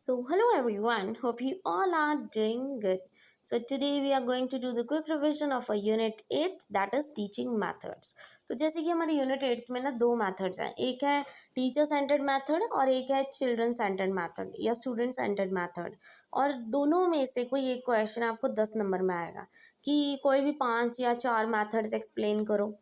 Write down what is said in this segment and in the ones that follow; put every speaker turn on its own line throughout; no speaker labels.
So, hello everyone, hope you all are doing good. So, today we are going to do the quick revision of a unit 8 that is teaching methods. तो जैसे कि हमारी unit 8 में ना दो methods हैं, एक है टीचर सेंटर्ड मेथड और एक है चिल्ड्रन सेंटर्ड मेथड या स्टूडेंट सेंटर्ड मेथड। और दोनों में से कोई एक क्वेश्चन आपको 10 नंबर में आएगा कि कोई भी 5 या 4 मेथड्स एक्सप्लेन करो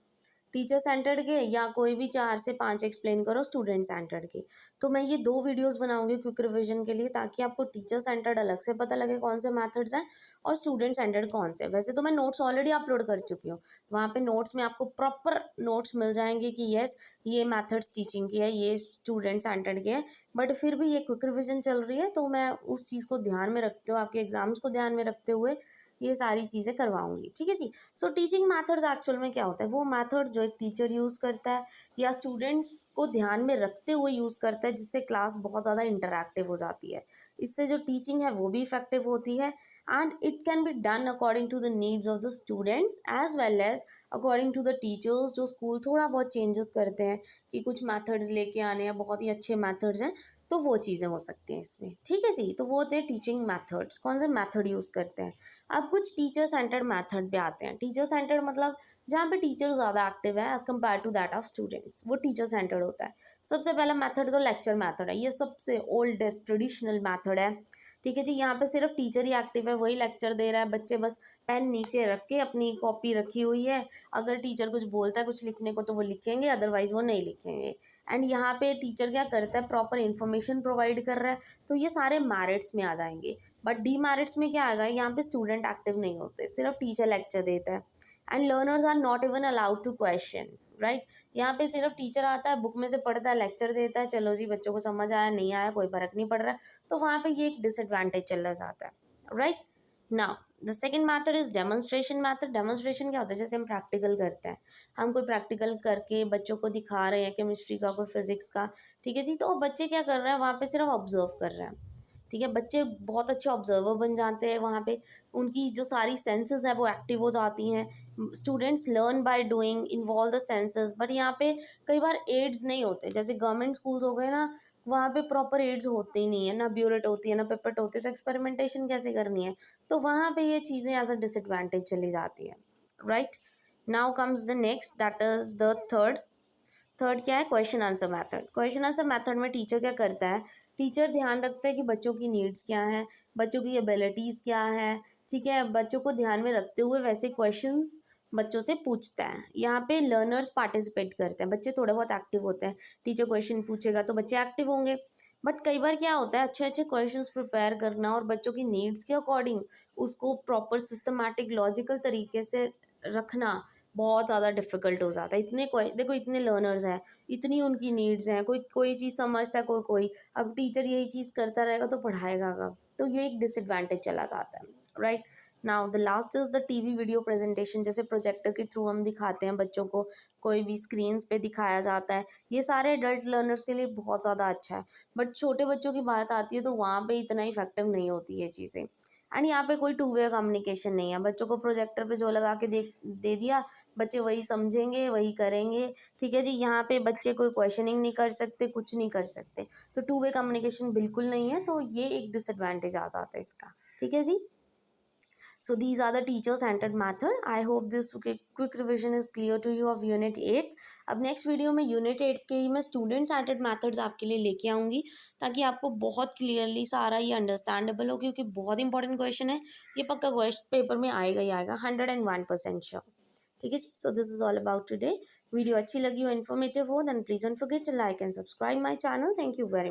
टीचर सेंटर्ड के या कोई भी 4 से 5 एक्सप्लेन करो स्टूडेंट सेंटर्ड के। तो मैं ये दो वीडियोस बनाऊंगी क्विक रिवीजन के लिए ताकि आपको टीचर सेंटर्ड अलग से पता लगे कौन से मेथड्स हैं और स्टूडेंट सेंटर्ड कौन से। वैसे तो मैं नोट्स ऑलरेडी अपलोड कर चुकी हूँ, वहाँ पे नोट्स में आपको प्रॉपर नोट्स मिल जाएंगे कि यस ये मेथड्स टीचिंग की है, ये स्टूडेंट सेंटर्ड के है। बट फिर भी ये क्विक रिविजन चल रही है तो मैं उस चीज़ को ध्यान में रखते हुए, आपके एग्जाम्स को ध्यान में रखते हुए ये सारी चीज़ें करवाऊंगी, ठीक है जी। सो टीचिंग मेथड्स एक्चुअल में क्या होता है, वो मेथड जो एक टीचर यूज़ करता है या स्टूडेंट्स को ध्यान में रखते हुए यूज़ करता है, जिससे क्लास बहुत ज़्यादा इंटरैक्टिव हो जाती है। इससे जो टीचिंग है वो भी इफेक्टिव होती है and it can be done according to the needs of the students as well as according to the teachers. जो स्कूल थोड़ा बहुत चेंजेस करते हैं कि कुछ मैथड्स लेके आने हैं, बहुत ही अच्छे मैथड्स हैं, तो वो चीज़ें हो सकती हैं इसमें, ठीक है जी। तो वो होते हैं टीचिंग मैथड्स, कौन से मैथड यूज़ करते हैं। अब कुछ टीचर सेंटर्ड मैथड पे आते हैं। टीचर सेंटर्ड मतलब जहाँ पे टीचर ज़्यादा एक्टिव है as compare to that of students, वो टीचर सेंटर्ड होता है। सबसे पहला मैथड तो लेक्चर मैथड है, ये सबसे ओल्डेस्ट ट्रेडिशनल मैथड है, ठीक है जी। यहाँ पे सिर्फ टीचर ही एक्टिव है, वही लेक्चर दे रहा है, बच्चे बस पेन नीचे रख के अपनी कॉपी रखी हुई है, अगर टीचर कुछ बोलता है कुछ लिखने को तो वो लिखेंगे, अदरवाइज वो नहीं लिखेंगे। एंड यहाँ पे टीचर क्या करता है, प्रॉपर इन्फॉर्मेशन प्रोवाइड कर रहा है, तो ये सारे मैरिट्स में आ जाएंगे। बट डीमेरिट्स में क्या आएगा, यहाँ पे स्टूडेंट एक्टिव नहीं होते, सिर्फ टीचर लेक्चर देता है and learners are not even allowed to question, right. यहाँ पे सिर्फ टीचर आता है, बुक में से पढ़ता है, लेक्चर देता है, चलो जी बच्चों को समझ आया नहीं आया कोई फर्क नहीं पड़ रहा है, तो वहाँ पे ये एक डिसएडवांटेज चला जाता है, right. Now the second method is demonstration method. Demonstration क्या होता है, जैसे हम प्रैक्टिकल करते हैं, हम कोई प्रैक्टिकल करके बच्चों को दिखा रहे हैं, केमिस्ट्री का कोई फिजिक्स का, ठीक है जी। तो बच्चे क्या कर रहे हैं, वहाँ पे सिर्फ ऑब्जर्व कर रहे हैं, ठीक है। बच्चे बहुत अच्छे ऑब्जर्वर बन जाते हैं, वहाँ पे उनकी जो सारी सेंसेस है वो एक्टिव हो जाती हैं। Students learn by doing, involve the senses. But यहाँ पे कई बार एड्स नहीं होते, जैसे गवर्नमेंट स्कूल्स हो गए ना, वहाँ पे प्रॉपर एड्स होते ही नहीं है, ना ब्यूरेट होती है ना पिपेट होती है, तो एक्सपेरिमेंटेशन कैसे करनी है, तो वहाँ पे ये चीज़ें एज अ डिसएडवांटेज चली जाती है, right. Now comes the next, that is the third क्या है, question answer method. Question answer method में टीचर क्या करता है, टीचर ध्यान रखता है कि बच्चों की नीड्स क्या हैं, बच्चों की एबिलिटीज़ क्या है, ठीक है। बच्चों को ध्यान में रखते हुए वैसे क्वेश्चंस बच्चों से पूछता है। यहाँ पे लर्नर्स पार्टिसिपेट करते हैं, बच्चे थोड़े बहुत एक्टिव होते हैं, टीचर क्वेश्चन पूछेगा तो बच्चे एक्टिव होंगे। बट कई बार क्या होता है, अच्छे अच्छे क्वेश्चंस प्रिपेयर करना और बच्चों की नीड्स के अकॉर्डिंग उसको प्रॉपर सिस्टमैटिक लॉजिकल तरीके से रखना बहुत ज़्यादा डिफ़िकल्ट हो जाता है। देखो इतने लर्नर्स हैं, इतनी उनकी नीड्स हैं, कोई कोई चीज़ समझता है, कोई कोई। अब टीचर यही चीज़ करता रहेगा तो पढ़ाएगा कब, तो ये एक डिसएडवांटेज चला जाता है, right. Now the last is the TV video presentation. जैसे प्रोजेक्टर के थ्रू हम दिखाते हैं बच्चों को, कोई भी स्क्रीन्स पे दिखाया जाता है, ये सारे एडल्ट लर्नर्स के लिए बहुत ज़्यादा अच्छा है। बट छोटे बच्चों की बात आती है तो वहाँ पे इतना इफेक्टिव नहीं होती ये चीज़ें। एंड यहाँ पे कोई टू वे कम्युनिकेशन नहीं है, बच्चों को प्रोजेक्टर पे जो लगा के दे दिया, बच्चे वही समझेंगे वही करेंगे, ठीक है जी। यहाँ पे बच्चे कोई क्वेश्चनिंग नहीं कर सकते, कुछ नहीं कर सकते, तो टू वे कम्युनिकेशन बिल्कुल नहीं है, तो ये एक डिसएडवांटेज आ जाता है इसका, ठीक है जी। So these are the teacher centered method. I hope this quick revision is clear to you of unit 8. अब नेक्स्ट वीडियो में यूनिट 8 के ही मैं स्टूडेंट सेंटर्ड मेथड्स आपके लिए लेके आऊँगी ताकि आपको बहुत क्लियरली सारा ये अंडरस्टैंडेबल हो, क्योंकि बहुत इंपॉर्टेंट क्वेश्चन है ये, पक्का क्वेश्चन पेपर में आएगा ही आएगा, 101% श्योर, ठीक है जी। So this is all about today. Video अच्छी लगी हो, इन्फॉर्मेटिव हो, then please don't forget to like and subscribe my channel. Thank you very much.